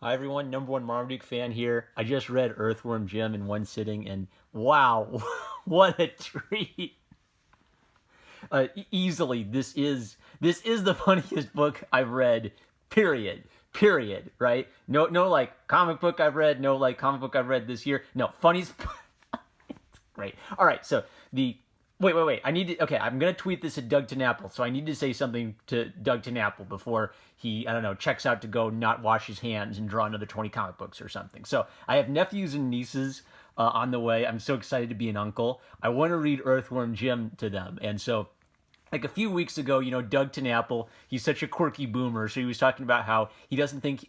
Hi everyone, number one Marmaduke fan here. I just read Earthworm Jim in one sitting, and wow, what a treat! Easily, this is the funniest book I've read. Period. Period. Right? No, like comic book I've read. No, like comic book I've read this year. No, funniest. Great. All right. So the wait. I need to. Okay, I'm gonna tweet this at Doug TenNapel. So I need to say something to Doug TenNapel before he, I don't know, checks out to go not wash his hands and draw another 20 comic books or something. So I have nephews and nieces on the way. I'm so excited to be an uncle. I want to read Earthworm Jim to them, and so like a few weeks ago, Doug TenNapel, he's such a quirky boomer, so he was talking about how he doesn't think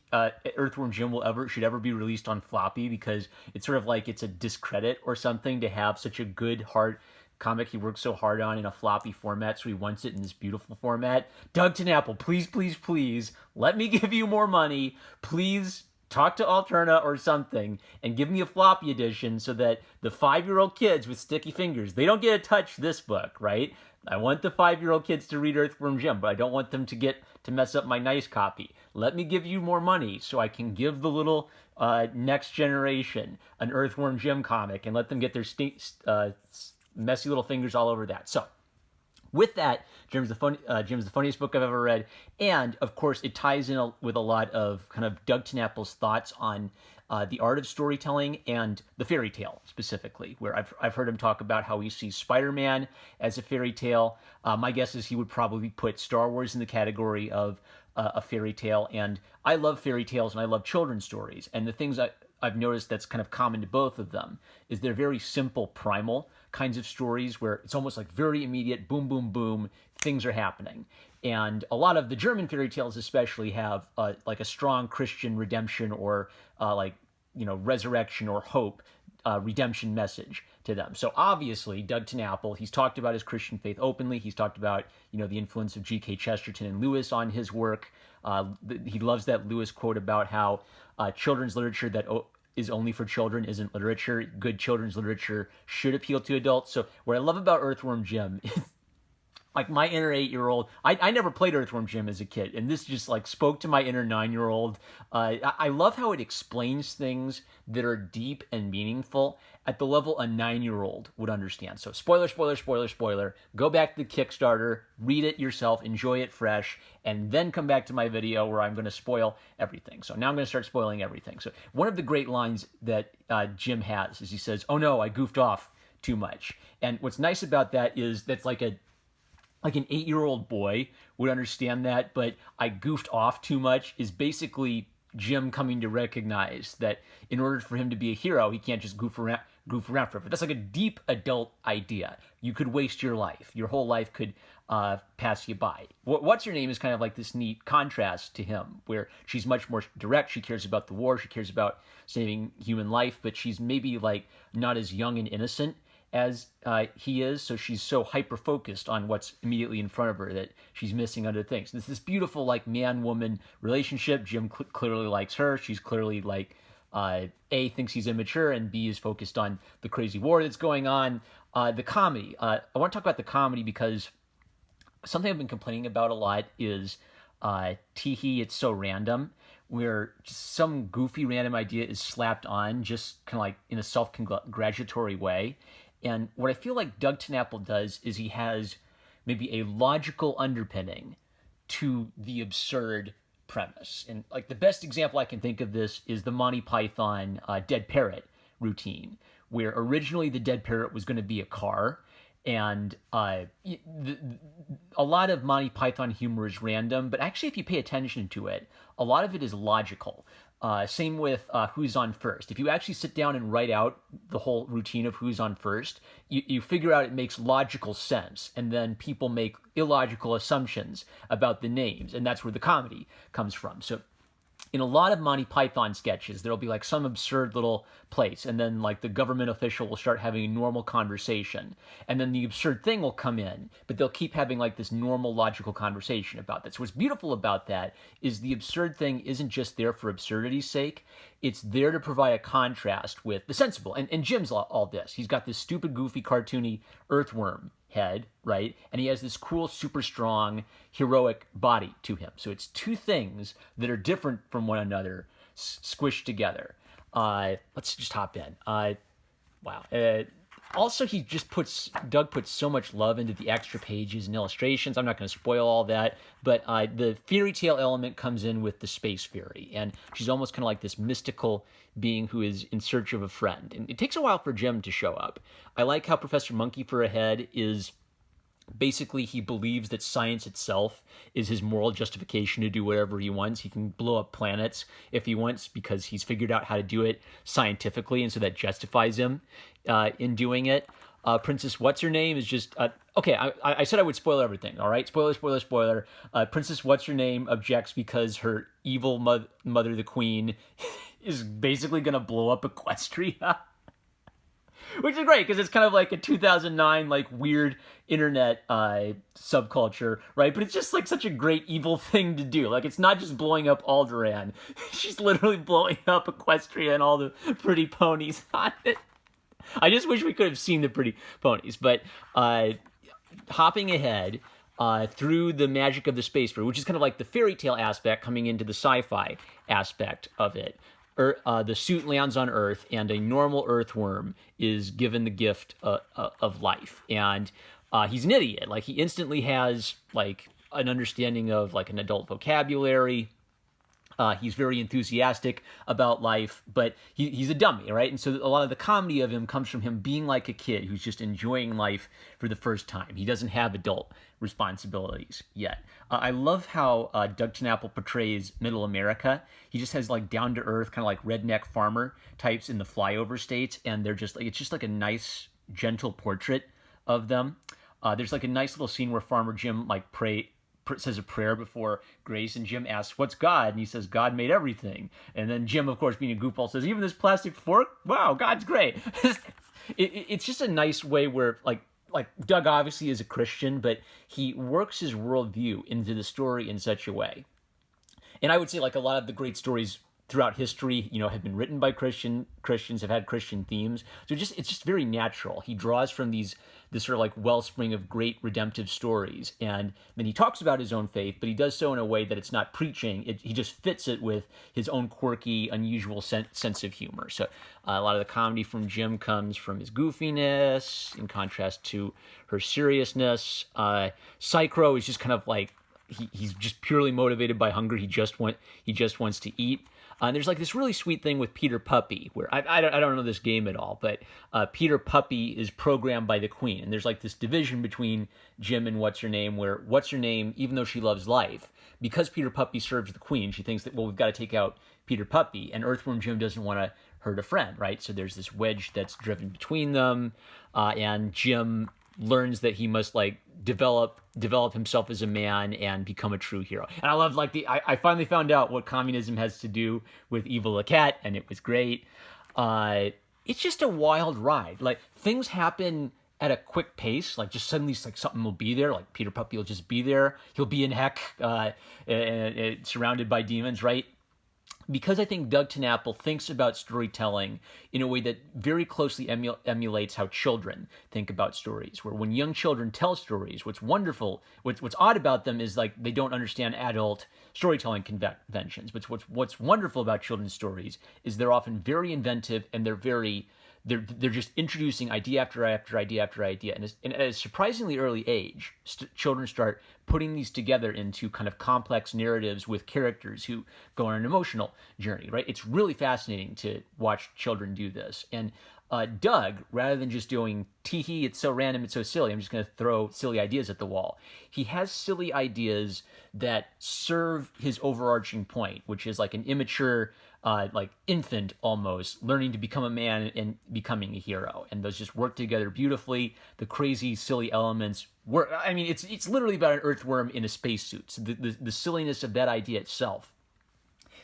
Earthworm Jim should ever be released on floppy because it's sort of like it's a discredit or something to have such a good hard comic he worked so hard on in a floppy format, so he wants it in this beautiful format. Doug TenNapel, please, please, please, let me give you more money. Please talk to Alterna or something and give me a floppy edition so that the 5-year-old kids with sticky fingers, they don't get to touch this book, right? I want the 5-year-old kids to read Earthworm Jim, but I don't want them to mess up my nice copy. Let me give you more money so I can give the little next generation an Earthworm Jim comic and let them get their messy little fingers all over that. So with that, Jim's the funniest book I've ever read, and of course it ties in with a lot of kind of Doug TenNapel's thoughts on the art of storytelling and the fairy tale specifically, where I've heard him talk about how he sees Spider-Man as a fairy tale. My guess is he would probably put Star Wars in the category of a fairy tale, and I love fairy tales and I love children's stories, and the things I've noticed that's kind of common to both of them is they're very simple, primal kinds of stories where it's almost like very immediate, boom, boom, boom, things are happening. And a lot of the German fairy tales especially have like a strong Christian redemption or resurrection or hope, redemption message to them. So obviously, Doug TenNapel, he's talked about his Christian faith openly. He's talked about, the influence of G.K. Chesterton and Lewis on his work. He loves that Lewis quote about how children's literature that is only for children isn't literature. Good children's literature should appeal to adults. So what I love about Earthworm Jim is like my inner 8-year-old, I never played Earthworm Jim as a kid, and this just like spoke to my inner 9-year-old. I love how it explains things that are deep and meaningful at the level a 9-year-old would understand. So spoiler, spoiler, spoiler, spoiler. Go back to the Kickstarter, read it yourself, enjoy it fresh, and then come back to my video where I'm going to spoil everything. So now I'm going to start spoiling everything. So one of the great lines that Jim has is he says, "Oh no, I goofed off too much." And what's nice about that is that's like an 8-year-old boy would understand that, but I goofed off too much is basically Jim coming to recognize that in order for him to be a hero, he can't just goof around forever. That's like a deep adult idea. You could waste your life. Your whole life could pass you by. What's Her Name is kind of like this neat contrast to him, where she's much more direct. She cares about the war. She cares about saving human life, but she's maybe like not as young and innocent as he is, so she's so hyper-focused on what's immediately in front of her that she's missing other things. There's this beautiful, like, man-woman relationship. Jim clearly likes her. She's clearly, like, A, thinks he's immature, and B, is focused on the crazy war that's going on. The comedy. I want to talk about the comedy because something I've been complaining about a lot is teehee, it's so random, where just some goofy random idea is slapped on just kind of like in a self-congratulatory way. And what I feel like Doug TenNapel does is he has maybe a logical underpinning to the absurd premise. And like the best example I can think of this is the Monty Python Dead Parrot routine, where originally the dead parrot was going to be a car. And a lot of Monty Python humor is random, but actually if you pay attention to it, a lot of it is logical. Same with Who's on First. If you actually sit down and write out the whole routine of Who's on First, you figure out it makes logical sense, and then people make illogical assumptions about the names, and that's where the comedy comes from. So in a lot of Monty Python sketches, there'll be like some absurd little place, and then like the government official will start having a normal conversation, and then the absurd thing will come in, but they'll keep having like this normal logical conversation about that. So what's beautiful about that is the absurd thing isn't just there for absurdity's sake, it's there to provide a contrast with the sensible. And Jim's all this. He's got this stupid, goofy, cartoony earthworm head, right? And he has this cool, super strong, heroic body to him. So it's two things that are different from one another squished together. Let's just hop in. Wow. Also, Doug puts so much love into the extra pages and illustrations. I'm not going to spoil all that, but the fairy tale element comes in with the space fairy, and she's almost kind of like this mystical being who is in search of a friend. And it takes a while for Jim to show up. I like how Professor Monkey for a Head is basically, he believes that science itself is his moral justification to do whatever he wants. He can blow up planets if he wants because he's figured out how to do it scientifically, and so that justifies him in doing it. Princess What's-Her-Name is just... okay, I said I would spoil everything, all right? Spoiler. Princess What's-Her-Name objects because her evil mother, the queen, is basically going to blow up Equestria. Which is great, because it's kind of like a 2009, like, weird internet subculture, right? But it's just, like, such a great evil thing to do. Like, it's not just blowing up Alderaan. She's literally blowing up Equestria and all the pretty ponies on it. I just wish we could have seen the pretty ponies. But hopping ahead through the magic of the space fair, which is kind of like the fairy tale aspect coming into the sci-fi aspect of it. The suit lands on Earth, and a normal Earthworm is given the gift of life. And he's an idiot. Like, he instantly has, like, an understanding of, like, an adult vocabulary. He's very enthusiastic about life, but he's a dummy, right? And so a lot of the comedy of him comes from him being like a kid who's just enjoying life for the first time. He doesn't have adult responsibilities yet. I love how Doug TenNapel portrays Middle America. He just has like down-to-earth, kind of like redneck farmer types in the flyover states, and they're just like, it's just like a nice, gentle portrait of them. There's like a nice little scene where Farmer Jim like says a prayer before grace, and Jim asks, "What's God?" And he says, "God made everything." And then Jim, of course, being a goofball, says, "Even this plastic fork? Wow, God's great." It's just a nice way where, like Doug obviously is a Christian, but he works his worldview into the story in such a way. And I would say, like, a lot of the great stories throughout history, you know, have been written by Christians, have had Christian themes. So it's just very natural. He draws from this sort of like wellspring of great redemptive stories. And then he talks about his own faith, but he does so in a way that it's not preaching. He just fits it with his own quirky, unusual sense of humor. So a lot of the comedy from Jim comes from his goofiness, in contrast to her seriousness. Psychro is just kind of like, he's just purely motivated by hunger. He just wants to eat. And there's like this really sweet thing with Peter Puppy, where I don't know this game at all, but Peter Puppy is programmed by the Queen. And there's like this division between Jim and What's-Her-Name, where What's-Her-Name, even though she loves life, because Peter Puppy serves the Queen, she thinks that, well, we've got to take out Peter Puppy. And Earthworm Jim doesn't want to hurt a friend, right? So there's this wedge that's driven between them. And Jim learns that he must like develop himself as a man and become a true hero. And I love like I finally found out what communism has to do with Evil the Cat, and it was great. It's just a wild ride. Like, things happen at a quick pace. Like, just suddenly like something will be there. Like, Peter Puppy will just be there. He'll be in heck, surrounded by demons, right? Because I think Doug TenNapel thinks about storytelling in a way that very closely emulates how children think about stories, where when young children tell stories, what's wonderful, what's odd about them is like they don't understand adult storytelling conventions. But what's wonderful about children's stories is they're often very inventive, and they're just introducing idea after idea after idea. And at a surprisingly early age, children start putting these together into kind of complex narratives with characters who go on an emotional journey, right? It's really fascinating to watch children do this. And Doug, rather than just doing, tee-hee, it's so random, it's so silly, I'm just going to throw silly ideas at the wall, he has silly ideas that serve his overarching point, which is like an immature like infant almost learning to become a man and becoming a hero, and those just work together beautifully. The crazy silly elements work. I mean, it's literally about an earthworm in a spacesuit. So the silliness of that idea itself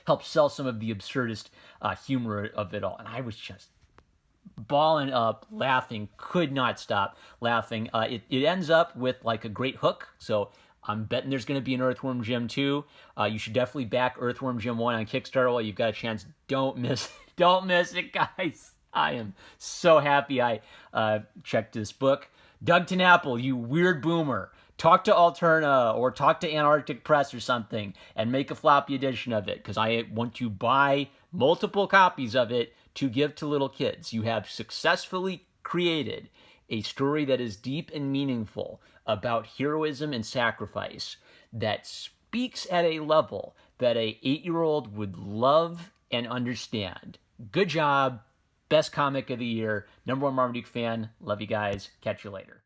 helps sell some of the absurdist humor of it all. And I was just balling up, laughing, could not stop laughing. It ends up with like a great hook. So I'm betting there's going to be an Earthworm Jim 2. You should definitely back Earthworm Jim 1 on Kickstarter while you've got a chance. Don't miss it, guys. I am so happy I checked this book. Doug TenNapel, you weird boomer. talk to Alterna or talk to Antarctic Press or something and make a floppy edition of it, because I want to buy multiple copies of it to give to little kids. You have successfully created a story that is deep and meaningful about heroism and sacrifice that speaks at a level that a 8-year-old would love and understand. Good job. Best comic of the year. #1 Marmaduke fan. Love you guys. Catch you later.